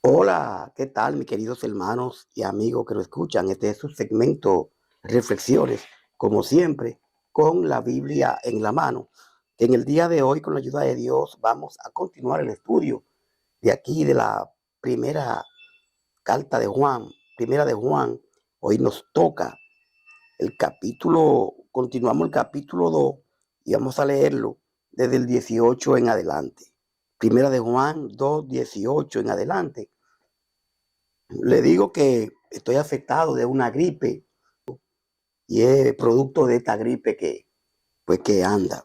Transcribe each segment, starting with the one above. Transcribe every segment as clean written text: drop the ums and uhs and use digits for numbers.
Hola, ¿qué tal, mis queridos hermanos y amigos que lo escuchan? Este es su segmento Reflexiones, como siempre, con la Biblia en la mano. En el día de hoy, con la ayuda de Dios, vamos a continuar el estudio de aquí de la primera carta de Juan, primera de Juan. Hoy nos toca continuamos el capítulo 2 y vamos a leerlo desde el 18 en adelante. Primera de Juan 2, 18 en adelante. Le digo que estoy afectado de una gripe y es producto de esta gripe que anda.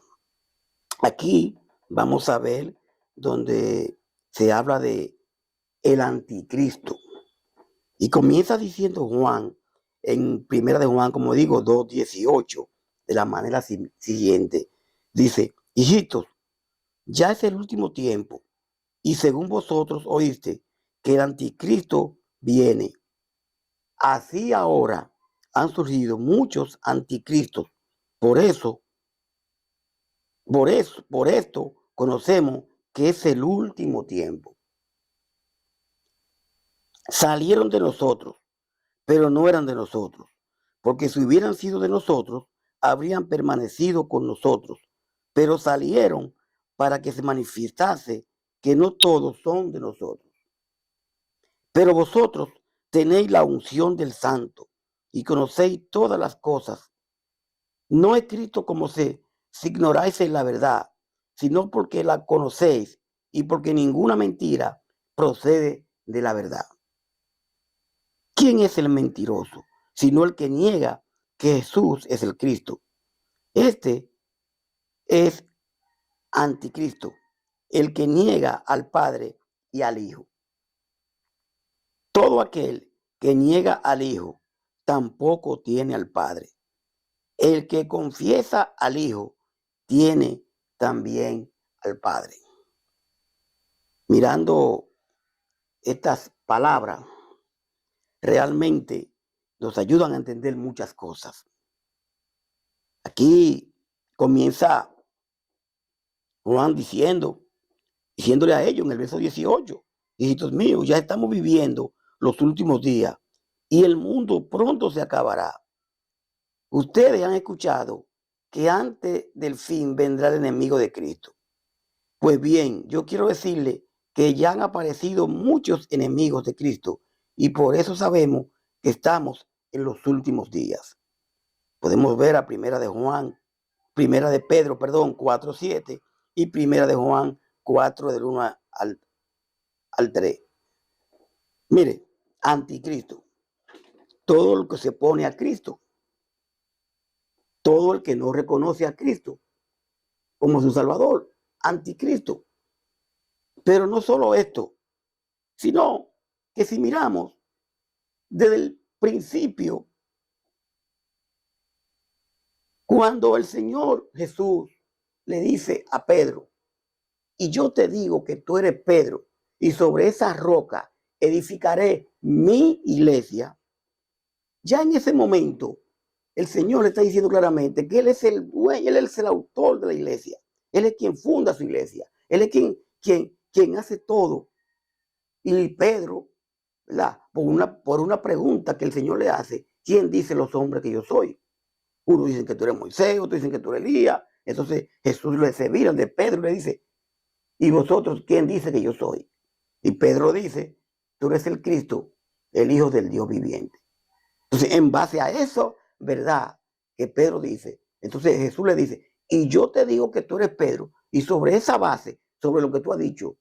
Aquí vamos a ver donde se habla de el anticristo. Y comienza diciendo Juan, en primera de Juan, como digo, 2:18, de la manera siguiente. Dice, hijitos, ya es el último tiempo, y según vosotros oíste que el anticristo viene. Así ahora han surgido muchos anticristos. Por eso, por esto conocemos que es el último tiempo. Salieron de nosotros, pero no eran de nosotros, porque si hubieran sido de nosotros, habrían permanecido con nosotros, pero salieron para que se manifestase que no todos son de nosotros. Pero vosotros tenéis la unción del Santo y conocéis todas las cosas. No escrito como si ignoráis la verdad, sino porque la conocéis y porque ninguna mentira procede de la verdad. ¿Quién es el mentiroso? Sino el que niega que Jesús es el Cristo. Este es anticristo, el que niega al Padre y al Hijo. Todo aquel que niega al Hijo tampoco tiene al Padre. El que confiesa al Hijo tiene también al Padre. Mirando estas palabras, realmente nos ayudan a entender muchas cosas. Aquí comienza Juan diciéndole a ellos en el verso 18, hijitos míos, ya estamos viviendo los últimos días y el mundo pronto se acabará. Ustedes han escuchado que antes del fin vendrá el enemigo de Cristo. Pues bien, yo quiero decirle que ya han aparecido muchos enemigos de Cristo y por eso sabemos que estamos en los últimos días. Podemos ver a primera de Pedro, 4:7 y primera de Juan 4 del 1 al 3. Mire, anticristo, todo lo que se opone a Cristo, todo el que no reconoce a Cristo como su Salvador, anticristo. Pero no solo esto, sino que si miramos desde el principio, cuando el Señor Jesús le dice a Pedro, y yo te digo que tú eres Pedro, y sobre esa roca edificaré mi iglesia, ya en ese momento el Señor le está diciendo claramente que Él es el dueño, Él es el autor de la iglesia, Él es quien funda su iglesia, Él es quien hace todo. Y Pedro, ¿verdad? Por una pregunta que el Señor le hace, ¿quién dice los hombres que yo soy? Uno dice que tú eres Moisés, otro dicen que tú eres Elías. Entonces Jesús se vira de Pedro y le dice, ¿y vosotros quién dice que yo soy? Y Pedro dice, tú eres el Cristo, el Hijo del Dios viviente. Entonces, en base a eso, ¿verdad? Que Pedro dice, entonces Jesús le dice, y yo te digo que tú eres Pedro, y sobre esa base, sobre lo que tú has dicho,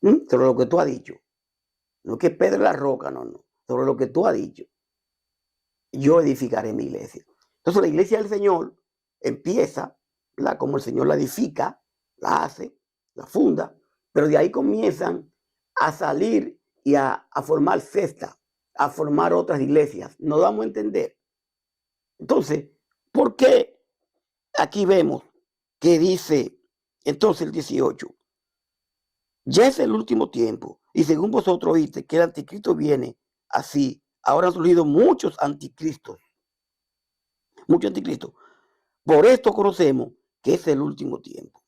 sobre lo que tú has dicho, no es que Pedro es la roca, no, sobre lo que tú has dicho, yo edificaré mi iglesia. Entonces la iglesia del Señor empieza, ¿verdad? Como el Señor la edifica, la hace, la funda, pero de ahí comienzan a salir y a formar cestas, a formar otras iglesias. Nos damos a entender. Entonces, ¿por qué aquí vemos que dice entonces el 18? Ya es el último tiempo y según vosotros oíste que el anticristo viene así, ahora han surgido muchos anticristos. Muchos anticristos. Por esto conocemos que es el último tiempo.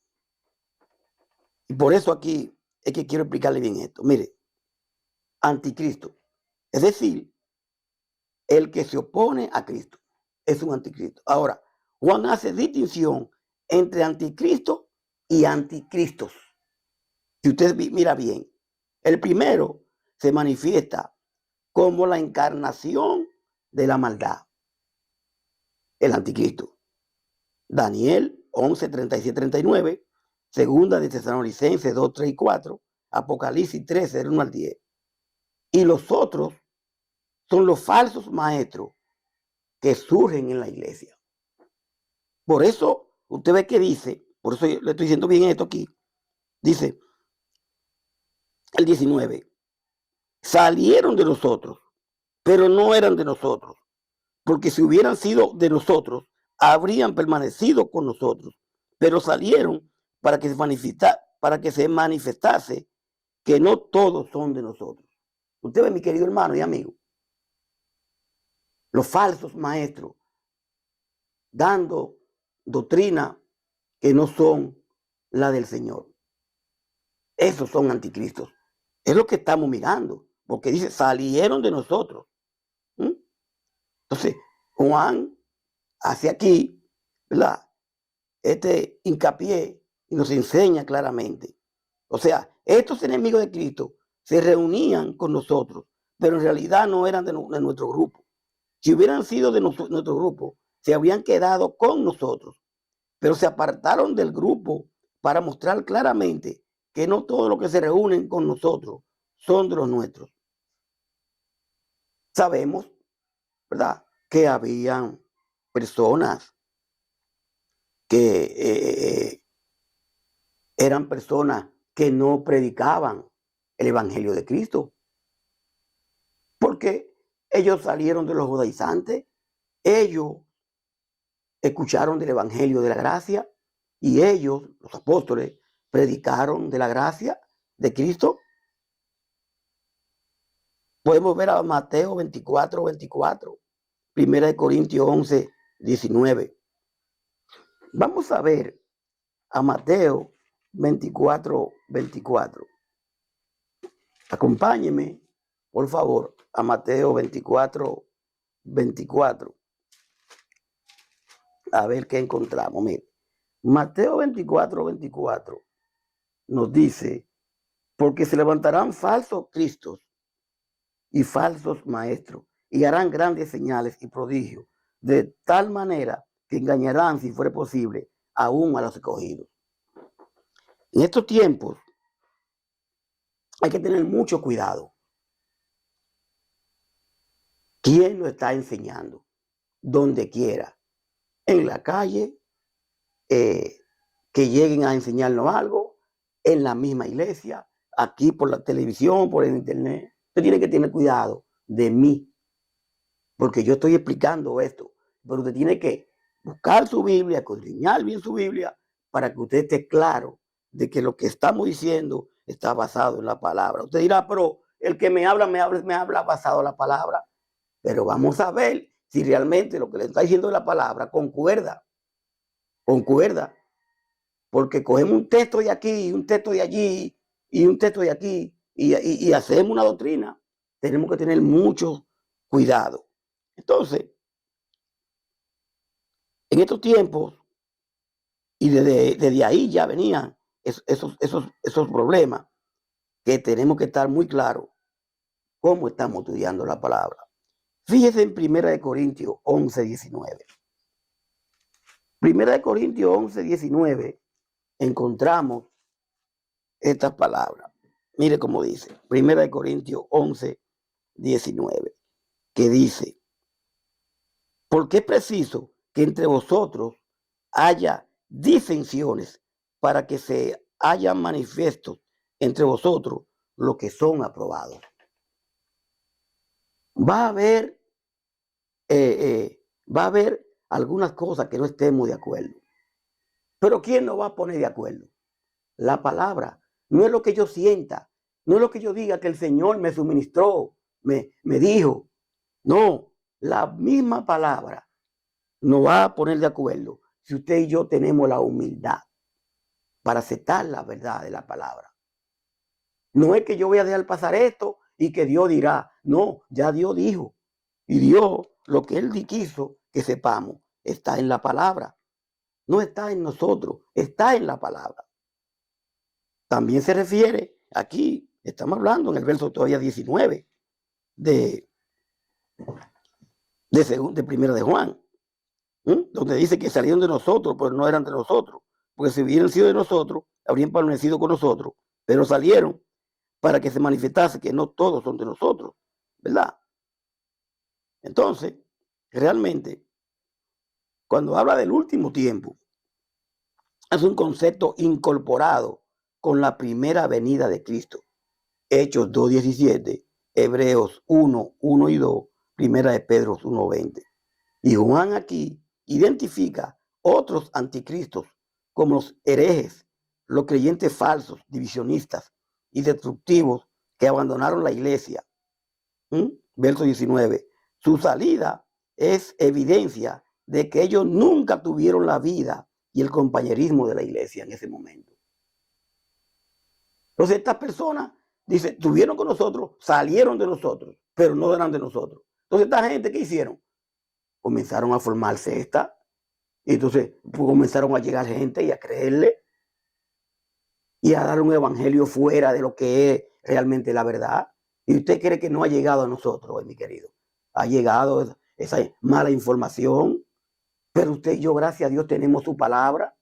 Y por eso aquí es que quiero explicarle bien esto. Mire, anticristo, es decir, el que se opone a Cristo es un anticristo. Ahora, Juan hace distinción entre anticristo y anticristos. Si usted mira bien, el primero se manifiesta como la encarnación de la maldad, el anticristo. Daniel 11, 37, 39, segunda de Tesalonicenses 2, 3 y 4, Apocalipsis 13, del 1 al 10. Y los otros son los falsos maestros que surgen en la iglesia. Por eso, usted ve que dice, por eso le estoy diciendo bien esto aquí, dice el 19, salieron de nosotros, pero no eran de nosotros, porque si hubieran sido de nosotros, habrían permanecido con nosotros, pero salieron para que se manifestase que no todos son de nosotros. Usted ve, mi querido hermano y amigo, los falsos maestros dando doctrina que no son la del Señor. Esos son anticristos. Es lo que estamos mirando, porque dice, salieron de nosotros. Entonces, Juan hace aquí, ¿verdad?, este hincapié y nos enseña claramente. O sea, estos enemigos de Cristo se reunían con nosotros, pero en realidad no eran de nuestro grupo. Si hubieran sido de nuestro grupo, se habrían quedado con nosotros, pero se apartaron del grupo para mostrar claramente que no todos los que se reúnen con nosotros son de los nuestros. Sabemos, ¿verdad?, que habían personas que eran personas que no predicaban el evangelio de Cristo, porque ellos salieron de los judaizantes, ellos escucharon del evangelio de la gracia y ellos, los apóstoles, predicaron de la gracia de Cristo. Podemos ver a Mateo 24, 24, Primera de Corintios 11, 19. Vamos a ver a Mateo 24, 24. Acompáñeme, por favor, a Mateo 24, 24. A ver qué encontramos. Mire, Mateo 24, 24 nos dice, porque se levantarán falsos cristos y falsos maestros y harán grandes señales y prodigios, de tal manera que engañarán, si fuera posible, aún a los escogidos. En estos tiempos hay que tener mucho cuidado. ¿Quién lo está enseñando? Donde quiera, en la calle, que lleguen a enseñarnos algo, en la misma iglesia, aquí por la televisión, por el internet. Usted tiene que tener cuidado de mí, porque yo estoy explicando esto, pero usted tiene que buscar su Biblia, escudriñar bien su Biblia, para que usted esté claro de que lo que estamos diciendo está basado en la palabra. Usted dirá, pero el que me habla basado en la palabra. Pero vamos a ver si realmente lo que le está diciendo la palabra concuerda. Porque cogemos un texto de aquí, un texto de allí y un texto de aquí y hacemos una doctrina. Tenemos que tener mucho cuidado. Entonces, en estos tiempos, y desde ahí ya venían esos problemas, que tenemos que estar muy claros cómo estamos estudiando la palabra. Fíjese en 1 Corintios 11, 19. 1 Corintios 11, 19, encontramos estas palabras. Mire cómo dice, 1 Corintios 11, 19, que dice, porque es preciso que entre vosotros haya disensiones para que se hayan manifiestos entre vosotros los que son aprobados. Va a haber algunas cosas que no estemos de acuerdo. Pero ¿quién nos va a poner de acuerdo? La palabra. No es lo que yo sienta, no es lo que yo diga que el Señor me suministró, me dijo. No, la misma palabra nos va a poner de acuerdo si usted y yo tenemos la humildad para aceptar la verdad de la palabra. No es que yo voy a dejar pasar esto y que Dios dirá. No, ya Dios dijo. Y Dios, lo que Él quiso que sepamos, está en la palabra. No está en nosotros, está en la palabra. También se refiere, aquí estamos hablando en el verso todavía 19 de primera de Juan, donde dice que salieron de nosotros, pero no eran de nosotros. Porque si hubieran sido de nosotros, habrían permanecido con nosotros, pero salieron para que se manifestase que no todos son de nosotros, ¿verdad? Entonces, realmente, cuando habla del último tiempo, es un concepto incorporado con la primera venida de Cristo. Hechos 2:17, Hebreos 1:1 y 2, primera de Pedro 1:20. Y Juan aquí identifica otros anticristos como los herejes, los creyentes falsos, divisionistas y destructivos que abandonaron la iglesia. Verso 19. Su salida es evidencia de que ellos nunca tuvieron la vida y el compañerismo de la iglesia en ese momento. Entonces estas personas, dice, estuvieron con nosotros, salieron de nosotros, pero no eran de nosotros. Entonces esta gente, ¿qué hicieron? Comenzaron a formar sectas, y entonces comenzaron a llegar gente y a creerle y a dar un evangelio fuera de lo que es realmente la verdad. Y usted cree que no ha llegado a nosotros, mi querido. Ha llegado esa mala información, pero usted y yo, gracias a Dios, tenemos su palabra.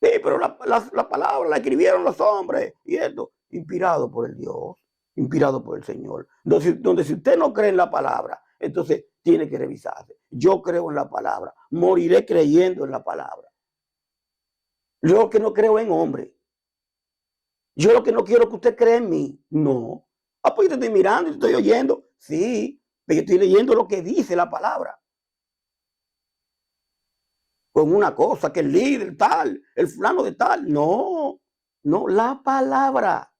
Sí, pero la palabra la escribieron los hombres y esto, inspirado por el Dios, inspirado por el Señor. Donde si usted no cree en la palabra, entonces tiene que revisarse. Yo creo en la palabra, moriré creyendo en la palabra. Yo que no creo en hombre. Yo lo que no quiero que usted crea en mí. No. Ah, pues yo te estoy mirando y te estoy oyendo. Sí, pero yo estoy leyendo lo que dice la palabra. Con una cosa, que el líder tal, el fulano de tal. No, no, la palabra.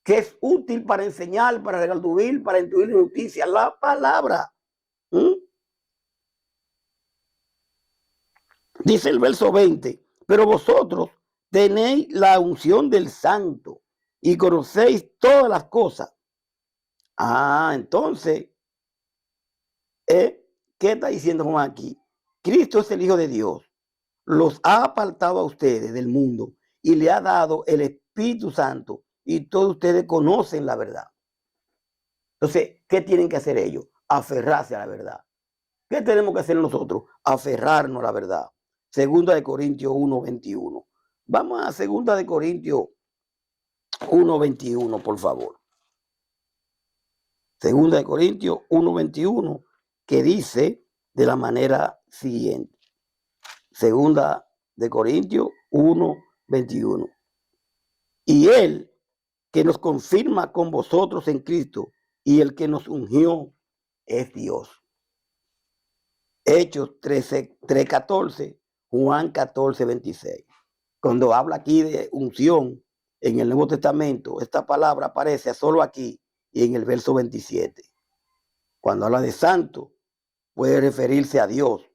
Que es útil para enseñar, para redarguir, para instruir en justicia. La palabra. Dice el verso 20. Pero vosotros tenéis la unción del santo y conocéis todas las cosas. Entonces, ¿qué está diciendo Juan aquí? Cristo es el Hijo de Dios. Los ha apartado a ustedes del mundo y le ha dado el Espíritu Santo y todos ustedes conocen la verdad. Entonces, ¿qué tienen que hacer ellos? Aferrarse a la verdad. ¿Qué tenemos que hacer nosotros? Aferrarnos a la verdad. Segunda de Corintios 1:21. Vamos a Segunda de Corintios 1:21, por favor. Segunda de Corintios 1:21, que dice de la manera siguiente. Segunda de Corintios 1:21. Y él que nos confirma con vosotros en Cristo y el que nos ungió es Dios. Hechos 3:14, Juan 14:26. Cuando habla aquí de unción en el Nuevo Testamento, esta palabra aparece solo aquí y en el verso 27. Cuando habla de santo, puede referirse a Dios,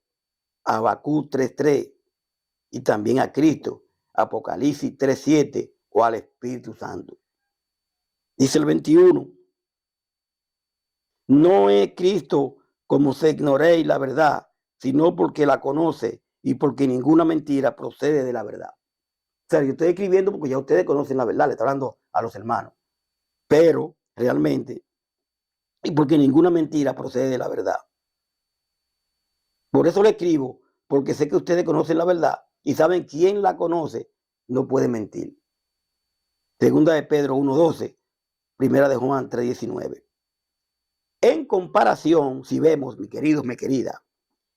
a Habacuc 3:3 y también a Cristo, Apocalipsis 3:7 o al Espíritu Santo. Dice el 21. No es Cristo como se ignoréis la verdad, sino porque la conoce y porque ninguna mentira procede de la verdad. O sea, yo estoy escribiendo porque ya ustedes conocen la verdad, le estoy hablando a los hermanos. Pero realmente, y porque ninguna mentira procede de la verdad. Por eso le escribo, porque sé que ustedes conocen la verdad y saben quién la conoce, no puede mentir. Segunda de Pedro 1:12, primera de Juan 3:19. En comparación, si vemos, mi querido, mi querida,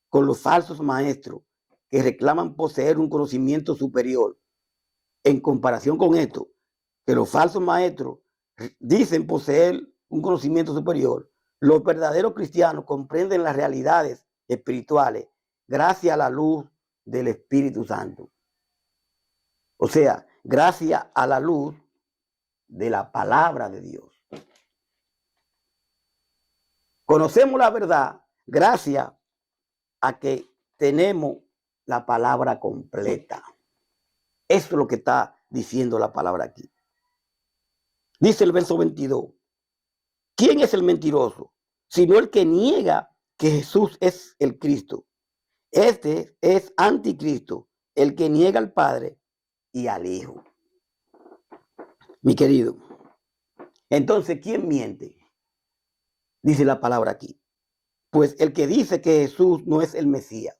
con los falsos maestros que reclaman poseer un conocimiento superior, en comparación con esto, que los falsos maestros dicen poseer un conocimiento superior, los verdaderos cristianos comprenden las realidades espirituales gracias a la luz del Espíritu Santo. O sea, gracias a la luz de la palabra de Dios. Conocemos la verdad gracias a que tenemos la palabra completa. Eso es lo que está diciendo la palabra aquí. Dice el verso 22. ¿Quién es el mentiroso? Sino el que niega que Jesús es el Cristo. Este es anticristo, el que niega al Padre y al Hijo. Mi querido, entonces, ¿quién miente? Dice la palabra aquí. Pues el que dice que Jesús no es el Mesías,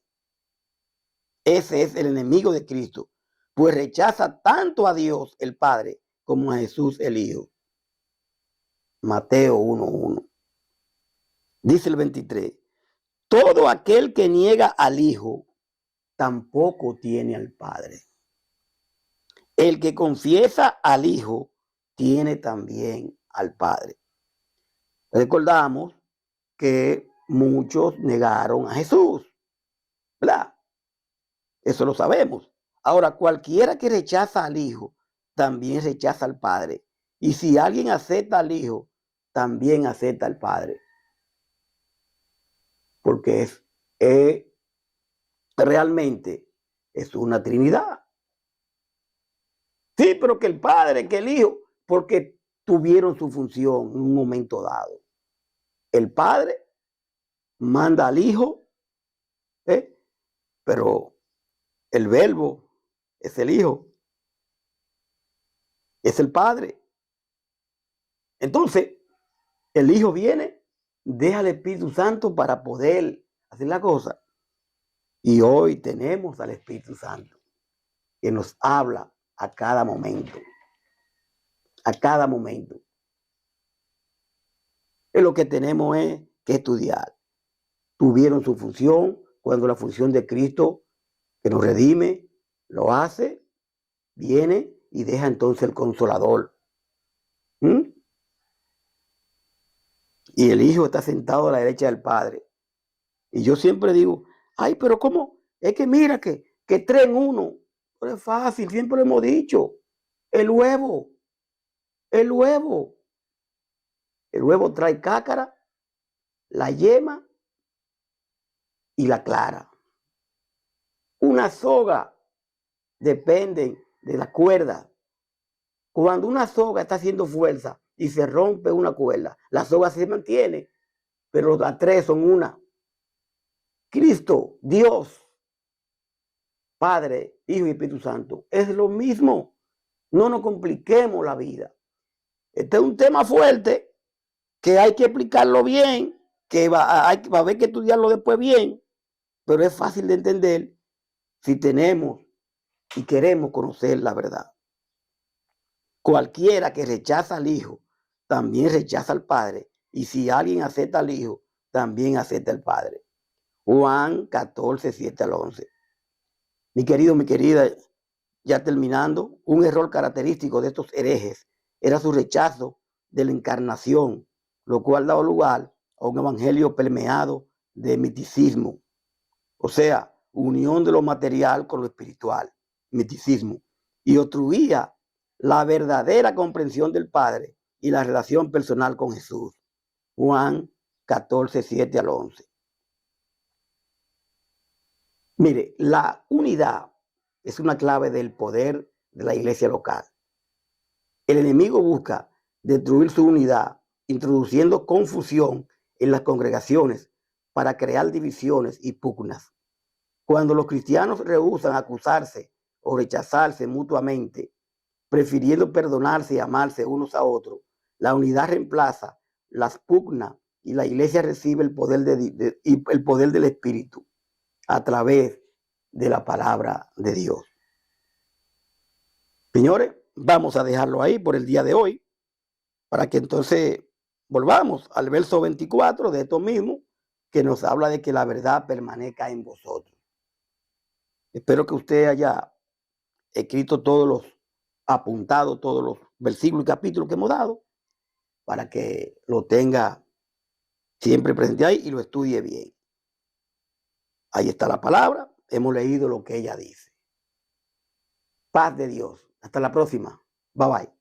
ese es el enemigo de Cristo, pues rechaza tanto a Dios el Padre como a Jesús el Hijo. Mateo 1:1. Dice el 23. Todo aquel que niega al Hijo tampoco tiene al Padre. El que confiesa al Hijo tiene también al Padre. Recordamos que muchos negaron a Jesús, ¿verdad? Eso lo sabemos. Ahora, cualquiera que rechaza al Hijo, también rechaza al Padre. Y si alguien acepta al Hijo, también acepta al Padre. Porque realmente es una Trinidad. Sí, pero que el Padre, que el Hijo, porque tuvieron su función en un momento dado. El Padre manda al Hijo, pero el Verbo es el Hijo, es el Padre. Entonces, el Hijo viene, deja al Espíritu Santo para poder hacer la cosa. Y hoy tenemos al Espíritu Santo que nos habla a cada momento. A cada momento. Y lo que tenemos es que estudiar. Tuvieron su función cuando la función de Cristo que nos redime lo hace, viene y deja entonces el Consolador. Y el Hijo está sentado a la derecha del Padre. Y yo siempre digo, ay, pero ¿cómo? Es que mira que 3 en 1. Pero es fácil, siempre lo hemos dicho. El huevo. El huevo. El huevo trae cácara, la yema y la clara. Una soga depende de la cuerda. Cuando una soga está haciendo fuerza y se rompe una cuerda, la soga se mantiene, pero las 3 son una. Cristo, Dios, Padre, Hijo y Espíritu Santo, es lo mismo. No nos compliquemos la vida. Este es un tema fuerte que hay que explicarlo va a haber que estudiarlo después bien, pero es fácil de entender si tenemos y queremos conocer la verdad. Cualquiera que rechaza al Hijo, también rechaza al Padre. Y si alguien acepta al Hijo, también acepta al Padre. Juan 14, 7 al 11. Mi querido, mi querida, ya terminando, un error característico de estos herejes era su rechazo de la encarnación, lo cual daba lugar a un evangelio permeado de miticismo. O sea, unión de lo material con lo espiritual, miticismo. Y obstruía la verdadera comprensión del Padre y la relación personal con Jesús. Juan 14, 7 al 11. Mire, la unidad es una clave del poder de la iglesia local. El enemigo busca destruir su unidad, introduciendo confusión en las congregaciones para crear divisiones y pugnas. Cuando los cristianos rehúsan acusarse o rechazarse mutuamente, prefiriendo perdonarse y amarse unos a otros, la unidad reemplaza las pugnas y la iglesia recibe el poder, el poder del Espíritu a través de la palabra de Dios. Señores, vamos a dejarlo ahí por el día de hoy, para que entonces volvamos al verso 24 de esto mismo, que nos habla de que la verdad permanezca en vosotros. Espero que usted haya escrito apuntado todos los versículos y capítulos que hemos dado, para que lo tenga siempre presente ahí y lo estudie bien. Ahí está la palabra, hemos leído lo que ella dice. Paz de Dios. Hasta la próxima. Bye bye.